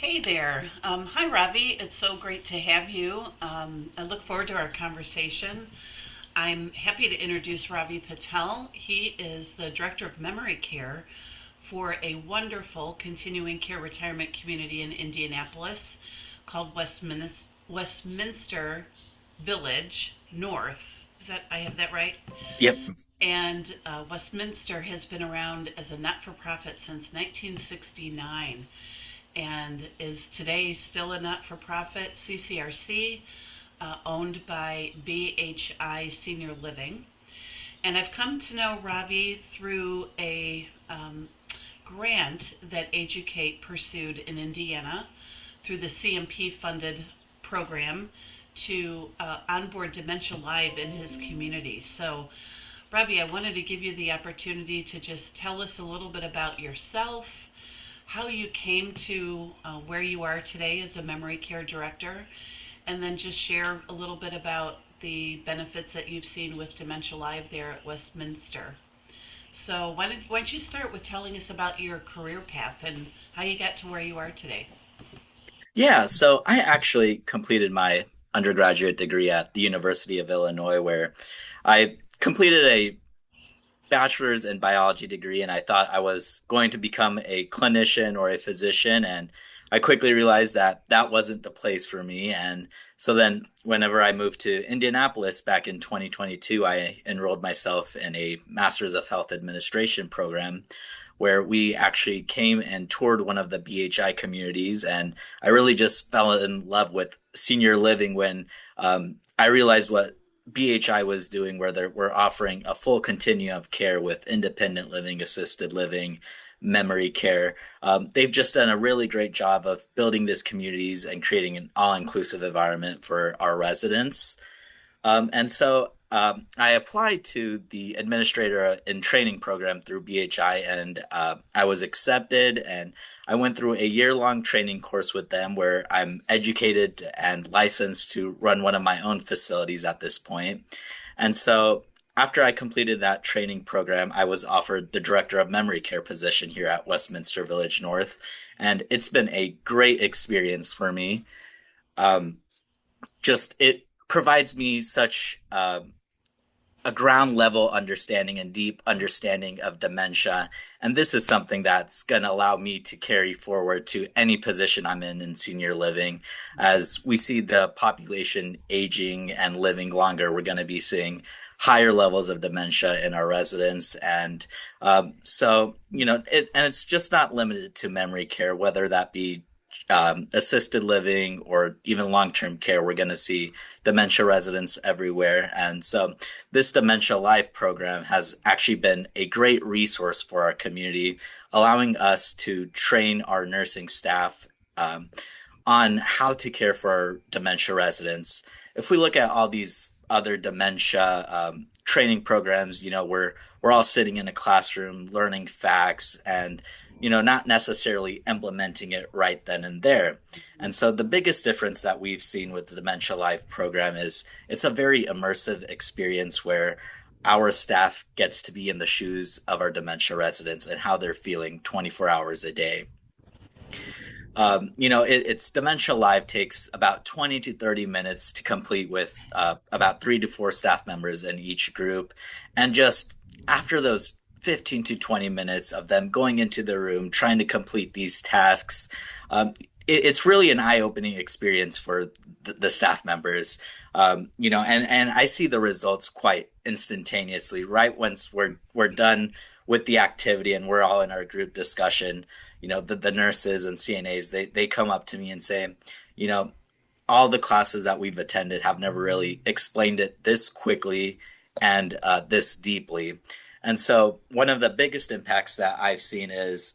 Hey there. Hi, Ravi. It's so great to have you. I look forward to our conversation. I'm happy to introduce Ravi Patel. He is the Director of Memory Care for a wonderful continuing care retirement community in Indianapolis called Westminster Village North. Is that I have that right? Yep. And Westminster has been around as a not-for-profit since 1969 and is today still a not-for-profit CCRC owned by BHI Senior Living. And I've come to know Ravi through a grant that AGE-u-cate pursued in Indiana through the CMP-funded program to onboard Dementia Live in his community. So, Ravi, I wanted to give you the opportunity to just tell us a little bit about yourself, how you came to where you are today as a memory care director, and then just share a little bit about the benefits that you've seen with Dementia Live there at Westminster. So why don't you start with telling us about your career path and how you got to where you are today? Yeah, so I actually completed my undergraduate degree at the University of Illinois, where I completed a bachelor's in biology degree, and I thought I was going to become a clinician or a physician, and I quickly realized that that wasn't the place for me. And so then, whenever I moved to Indianapolis back in 2022, I enrolled myself in a Master's of Health Administration program where we actually came and toured one of the BHI communities. And I really just fell in love with senior living when I realized what BHI was doing, where they were offering a full continuum of care with independent living, assisted living, memory care. They've just done a really great job of building these communities and creating an all-inclusive environment for our residents. I applied to the administrator in training program through BHI, and I was accepted. And I went through a year-long training course with them where I'm educated and licensed to run one of my own facilities at this point. And so after I completed that training program, I was offered the director of memory care position here at Westminster Village North. And it's been a great experience for me. Um, just it provides me such a ground level understanding and deep understanding of dementia. And this is something that's going to allow me to carry forward to any position I'm in senior living. As we see the population aging and living longer, we're going to be seeing higher levels of dementia in our residents. And it's just not limited to memory care, whether that be assisted living or even long-term care. We're going to see dementia residents everywhere. And so this Dementia Life program has actually been a great resource for our community, allowing us to train our nursing staff on how to care for our dementia residents. If we look at all these other dementia training programs, we're all sitting in a classroom learning facts and not necessarily implementing it right then and there. And so the biggest difference that we've seen with the Dementia Life program is it's a very immersive experience where our staff gets to be in the shoes of our dementia residents and how they're feeling 24 hours a day. It's Dementia Live takes about 20 to 30 minutes to complete with about 3 to 4 staff members in each group. And just after those 15 to 20 minutes of them going into the room, trying to complete these tasks, it's really an eye-opening experience for the staff members. And I see the results quite instantaneously. Right once we're done with the activity and we're all in our group discussion, the nurses and CNAs, they come up to me and say, you know, all the classes that we've attended have never really explained it this quickly and this deeply. And so one of the biggest impacts that I've seen is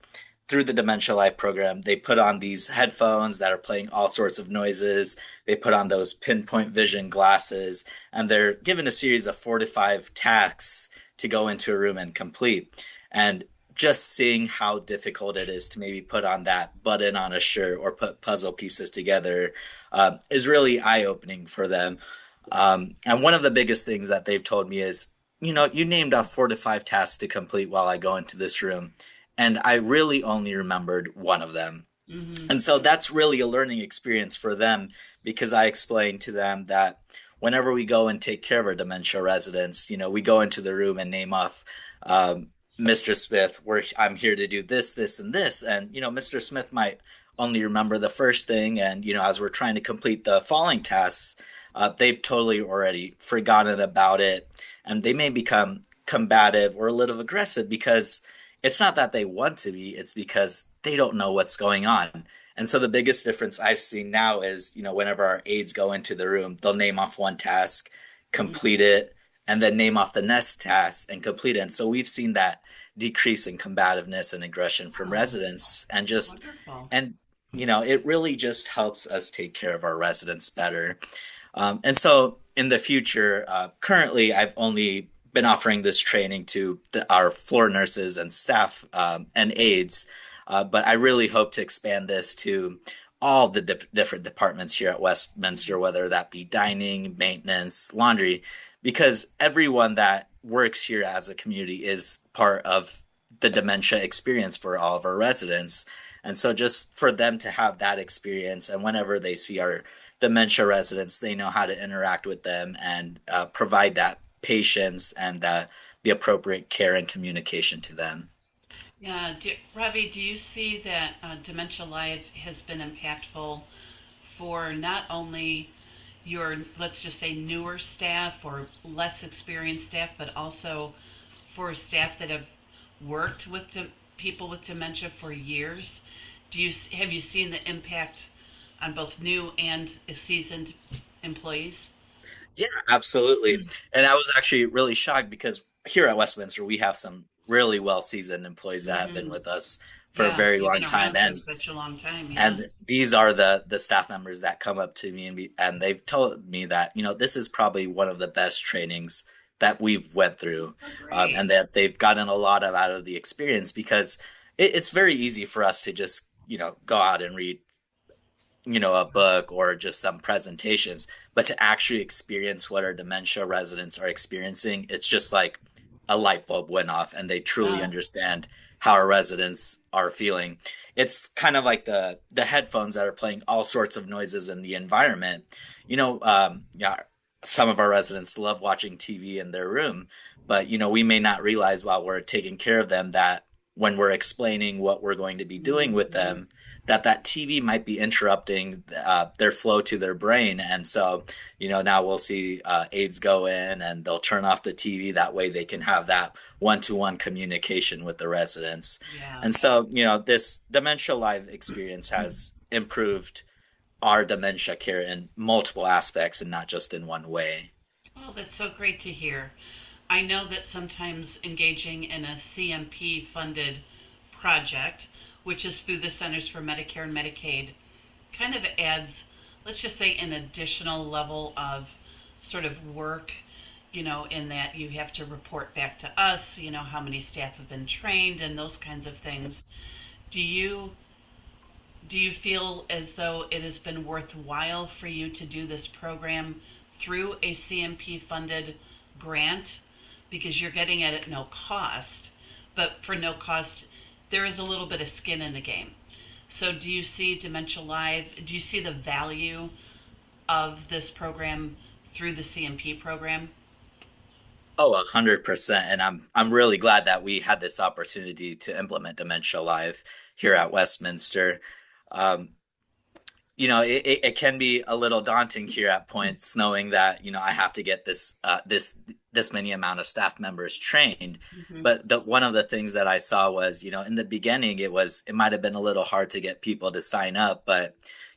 through the Dementia Life program, they put on these headphones that are playing all sorts of noises. They put on those pinpoint vision glasses, and they're given a series of 4 to 5 tasks to go into a room and complete. And just seeing how difficult it is to maybe put on that button on a shirt or put puzzle pieces together is really eye-opening for them. And one of the biggest things that they've told me is, you named off 4 to 5 tasks to complete while I go into this room, and I really only remembered one of them. Mm-hmm. And so that's really a learning experience for them because I explained to them that whenever we go and take care of our dementia residents, we go into the room and name off Mr. Smith, I'm here to do this, this, and this. And, Mr. Smith might only remember the first thing. And, as we're trying to complete the following tasks, they've totally already forgotten about it. And they may become combative or a little aggressive because it's not that they want to be, it's because they don't know what's going on. And so the biggest difference I've seen now is, whenever our aides go into the room, they'll name off one task, Mm-hmm. complete it, and then name off the next task and complete it. And so we've seen that decrease in combativeness and aggression from Oh, residents wonderful. and it really just helps us take care of our residents better. And so in the future, currently, I've only been offering this training to our floor nurses and staff and aides, but I really hope to expand this to all the different departments here at Westminster, whether that be dining, maintenance, laundry, because everyone that works here as a community is part of the dementia experience for all of our residents. And so just for them to have that experience, and whenever they see our dementia residents, they know how to interact with them and provide that patience and the appropriate care and communication to them. Yeah, Ravi, do you see that Dementia Live has been impactful for not only your, let's just say, newer staff or less experienced staff, but also for staff that have worked with people with dementia for years? Have you seen the impact on both new and seasoned employees? Yeah, absolutely. And I was actually really shocked because here at Westminster, we have some really well-seasoned employees that have been Mm-hmm. with us for a Yeah, very you've long been time. around for And such a long time. Yeah. and these are the staff members that come up to me and they've told me that, this is probably one of the best trainings that we've went through, Oh, great. and that they've gotten a lot of out of the experience because it's very easy for us to just, go out and read a book or just some presentations, but to actually experience what our dementia residents are experiencing, it's just like a light bulb went off and they truly Uh, understand how our residents are feeling. It's kind of like the headphones that are playing all sorts of noises in the environment. Yeah, some of our residents love watching TV in their room, but we may not realize while we're taking care of them that when we're explaining what we're going to be doing with mhm. them, that TV might be interrupting their flow to their brain. And so, now we'll see aides go in and they'll turn off the TV. That way they can have that one-to-one communication with the residents. Yeah. And so, this Dementia Live experience has improved our dementia care in multiple aspects and not just in one way. Oh, that's so great to hear. I know that sometimes engaging in a CMP funded project, which is through the Centers for Medicare and Medicaid, kind of adds, let's just say, an additional level of sort of work, in that you have to report back to us, how many staff have been trained and those kinds of things. Do you do you feel as though it has been worthwhile for you to do this program through a CMP funded grant because you're getting it at no cost, but for no cost, there is a little bit of skin in the game. So, do you see Dementia Live? Do you see the value of this program through the CMP program? Oh, 100%. And I'm really glad that we had this opportunity to implement Dementia Live here at Westminster. Um, it can be a little daunting here at points, knowing that I have to get this many amount of staff members trained. Mm-hmm. But one of the things that I saw was, in the beginning, it might have been a little hard to get people to sign up, but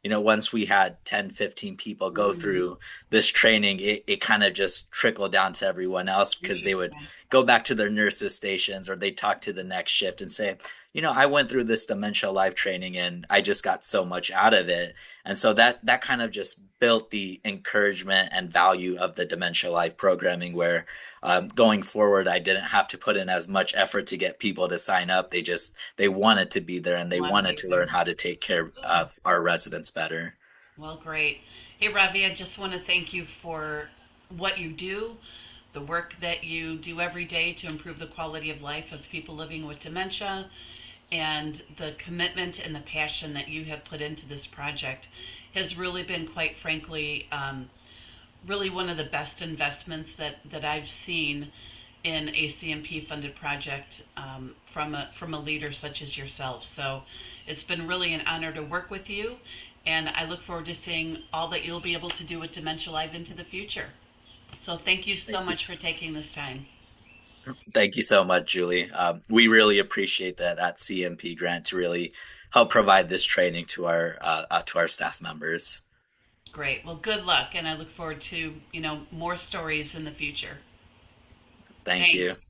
once we had 10, 15 people go Mm-hmm. through this training, it kind of just trickled down to everyone else because they would Okay. go back to their nurses stations or they talk to the next shift and say, I went through this Dementia Live training and I just got so much out of it. And so that kind of just built the encouragement and value of the Dementia Life programming where going forward, I didn't have to put in as much effort to get people to sign up. They wanted to be there and they Want to wanted be to learn there? how to take care Good. of our residents better. Well, great. Hey, Ravi, I just want to thank you for what you do, the work that you do every day to improve the quality of life of people living with dementia. and the commitment and the passion that you have put into this project has really been, quite frankly, really one of the best investments that I've seen in a CMP funded project, from a leader such as yourself. So it's been really an honor to work with you, and I look forward to seeing all that you'll be able to do with Dementia Live into the future. So thank you so Thank you. much for taking this time. Thank you so much, Julie. We really appreciate that CMP grant to really help provide this training to our staff members. Great. Well, good luck, and I look forward to more stories in the future. Thank you. Thanks.